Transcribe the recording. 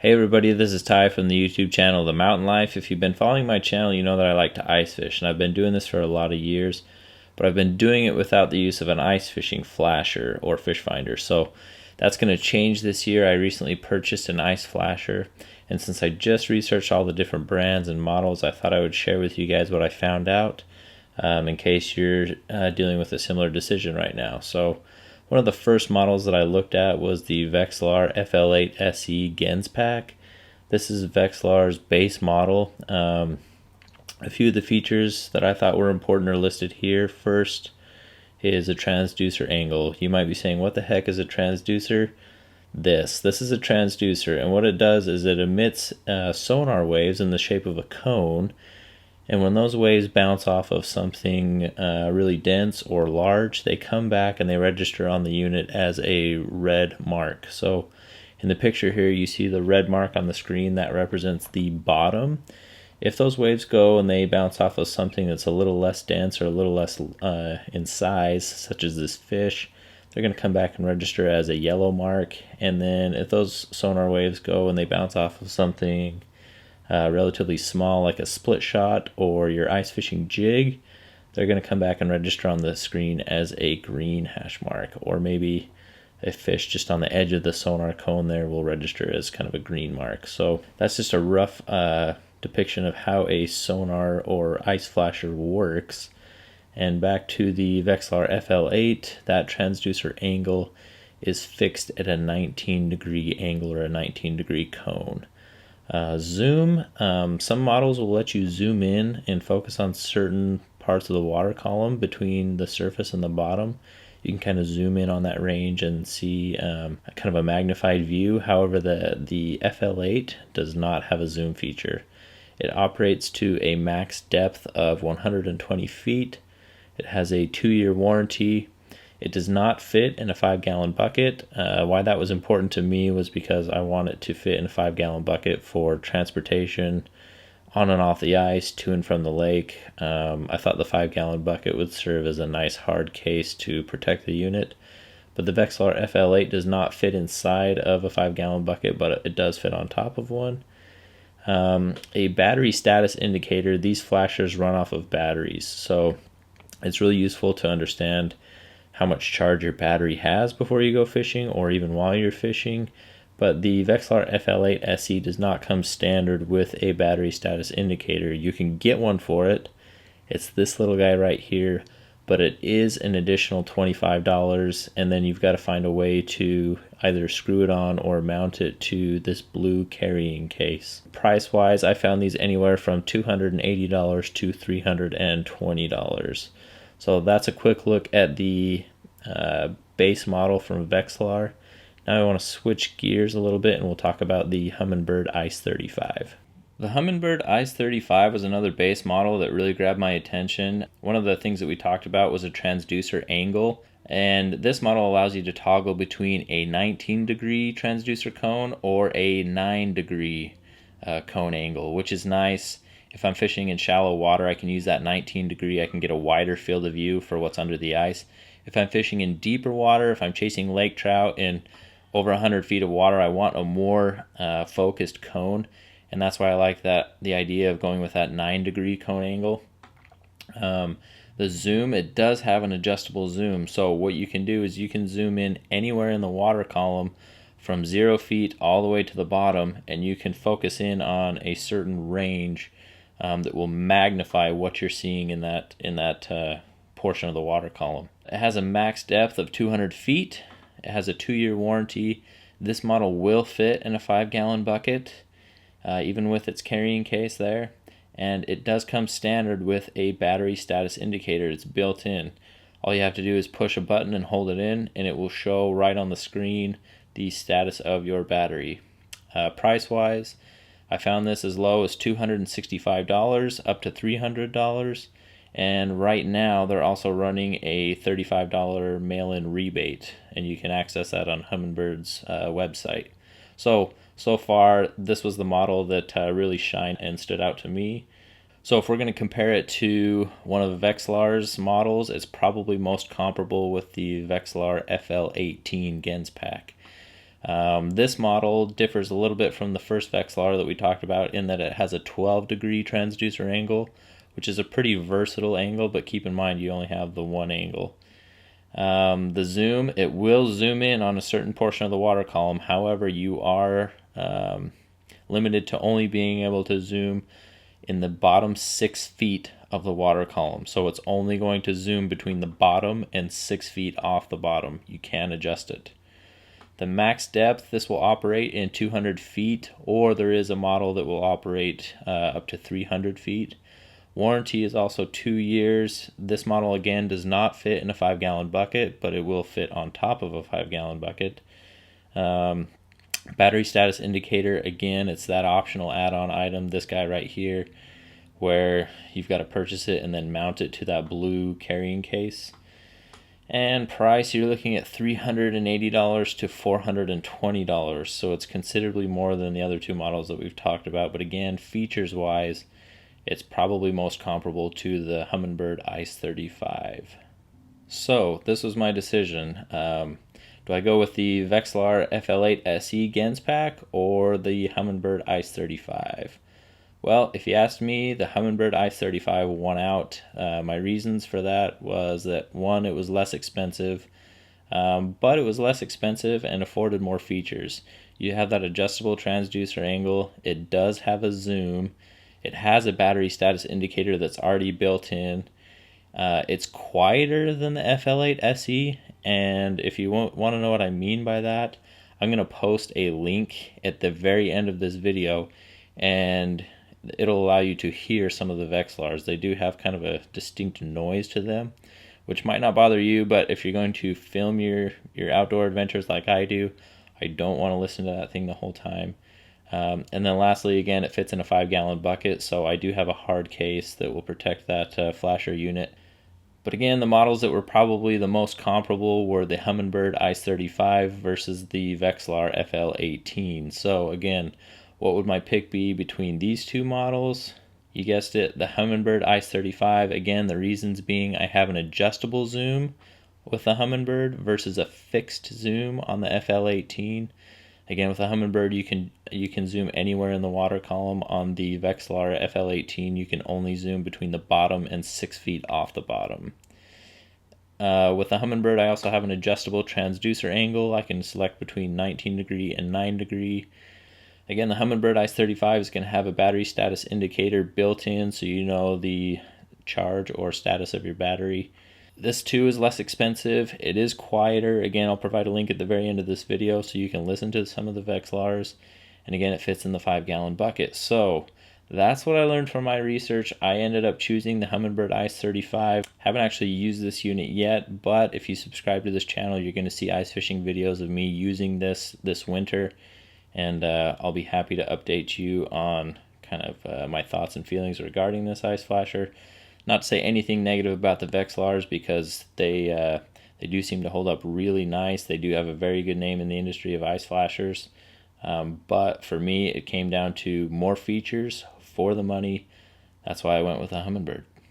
Hey everybody, this is Ty from the YouTube channel The Mountain Life. If you've been following my channel, you know that I like to ice fish, and I've been doing this for a lot of years, but I've been doing it without the use of an ice fishing flasher or fish finder. So that's going to change this year. I recently purchased an ice flasher, and since I just researched all the different brands and models, I thought I would share with you guys what I found out in case you're dealing with a similar decision right now. So one of the first models that I looked at was the Vexilar FL-8se Gens Pack. This is Vexilar's base model. A few of the features that I thought were important are listed here. First is a transducer angle. You might be saying, what the heck is a transducer? This is a transducer, and what it does is it emits sonar waves in the shape of a cone, and when those waves bounce off of something really dense or large, they come back and they register on the unit as a red mark. So in the picture here, you see the red mark on the screen that represents the bottom. If those waves go and they bounce off of something that's a little less dense or a little less in size, such as this fish, they're going to come back and register as a yellow mark. And then if those sonar waves go and they bounce off of something relatively small, like a split shot or your ice fishing jig, they're going to come back and register on the screen as a green hash mark, or maybe a fish just on the edge of the sonar cone there will register as kind of a green mark. So that's just a rough depiction of how a sonar or ice flasher works. And back to the Vexilar FL-8, that transducer angle is fixed at a 19-degree angle or a 19-degree cone. Zoom, some models will let you zoom in and focus on certain parts of the water column between the surface and the bottom. You can kind of zoom in on that range and see kind of a magnified view. However, the FL-8 does not have a zoom feature. It operates to a max depth of 120 feet. It has a 2-year warranty. It does not fit in a 5-gallon bucket. Why that was important to me was because I want it to fit in a 5-gallon bucket for transportation on and off the ice, to and from the lake. I thought the 5-gallon bucket would serve as a nice hard case to protect the unit. But the Vexilar FL-8 does not fit inside of a 5-gallon bucket, but it does fit on top of one. A battery status indicator. These flashers run off of batteries, so it's really useful to understand how much charge your battery has before you go fishing, or even while you're fishing. But the Vexilar FL-8se does not come standard with a battery status indicator. You can get one for it. It's this little guy right here, but it is an additional $25, and then you've got to find a way to either screw it on or mount it to this blue carrying case. Price-wise, I found these anywhere from $280 to $320. So that's a quick look at the base model from Vexilar. Now I want to switch gears a little bit and we'll talk about the Humminbird Ice 35. The Humminbird Ice 35 was another base model that really grabbed my attention. One of the things that we talked about was a transducer angle, and this model allows you to toggle between a 19-degree transducer cone or a 9-degree cone angle, which is nice. If I'm fishing in shallow water, I can use that 19-degree. I can get a wider field of view for what's under the ice. If I'm fishing in deeper water, if I'm chasing lake trout in over 100 feet of water, I want a more focused cone, and that's why I like the idea of going with that 9-degree cone angle. The zoom, it does have an adjustable zoom, so what you can do is you can zoom in anywhere in the water column from 0 feet all the way to the bottom, and you can focus in on a certain range that will magnify what you're seeing in that portion of the water column. It has a max depth of 200 feet. It has a 2-year warranty. This model will fit in a 5-gallon bucket, even with its carrying case there. And it does come standard with a battery status indicator. It's built in. All you have to do is push a button and hold it in, and it will show right on the screen the status of your battery. Price-wise, I found this as low as $265 up to $300, and right now they're also running a $35 mail-in rebate, and you can access that on Humminbird's website. So far, this was the model that really shined and stood out to me. So if we're going to compare it to one of Vexilar's models, it's probably most comparable with the Vexilar FL-18 Gens Pack. This model differs a little bit from the first Vexilar that we talked about in that it has a 12-degree transducer angle, which is a pretty versatile angle, but keep in mind you only have the one angle. The zoom, it will zoom in on a certain portion of the water column. However, you are limited to only being able to zoom in the bottom 6 feet of the water column. So it's only going to zoom between the bottom and 6 feet off the bottom. You can adjust it. The max depth, this will operate in 200 feet, or there is a model that will operate up to 300 feet. Warranty is also 2 years. This model again does not fit in a 5-gallon bucket, but it will fit on top of a 5-gallon bucket. Battery status indicator, again, it's that optional add-on item, this guy right here, where you've got to purchase it and then mount it to that blue carrying case. And price, you're looking at $380 to $420, so it's considerably more than the other two models that we've talked about. But again, features-wise, it's probably most comparable to the Humminbird Ice 35. So this was my decision. Do I go with the Vexilar FL-8se Gens pack or the Humminbird Ice 35? Well, if you asked me, the Humminbird Ice 35 won out. My reasons for that was that, one, it was less expensive, but it was less expensive and afforded more features. You have that adjustable transducer angle. It does have a zoom. It has a battery status indicator that's already built in. It's quieter than the FL-8se, and if you want to know what I mean by that, I'm going to post a link at the very end of this video, and it'll allow you to hear some of the Vexilars. They do have kind of a distinct noise to them, which might not bother you, but if you're going to film your outdoor adventures like I do, I don't want to listen to that thing the whole time. And then lastly, again, it fits in a 5-gallon bucket, so I do have a hard case that will protect that flasher unit. But again, the models that were probably the most comparable were the Humminbird Ice 35 versus the Vexilar FL-18. So again, what would my pick be between these two models? You guessed it, the Humminbird Ice 35. Again, the reasons being I have an adjustable zoom with the Humminbird versus a fixed zoom on the FL-18. Again, with the Humminbird, you can zoom anywhere in the water column. On the Vexilar FL-18, you can only zoom between the bottom and 6 feet off the bottom. With the Humminbird, I also have an adjustable transducer angle. I can select between 19 degree and 9 degree. Again, the Humminbird Ice 35 is going to have a battery status indicator built in, so you know the charge or status of your battery. This too is less expensive. It is quieter. Again, I'll provide a link at the very end of this video so you can listen to some of the Vexilars. And again, it fits in the 5-gallon bucket. So that's what I learned from my research. I ended up choosing the Humminbird Ice 35. Haven't actually used this unit yet, but if you subscribe to this channel, you're going to see ice fishing videos of me using this winter. And I'll be happy to update you on kind of my thoughts and feelings regarding this ice flasher. Not to say anything negative about the Vexilars, because they do seem to hold up really nice. They do have a very good name in the industry of ice flashers. But for me, it came down to more features for the money. That's why I went with the Humminbird.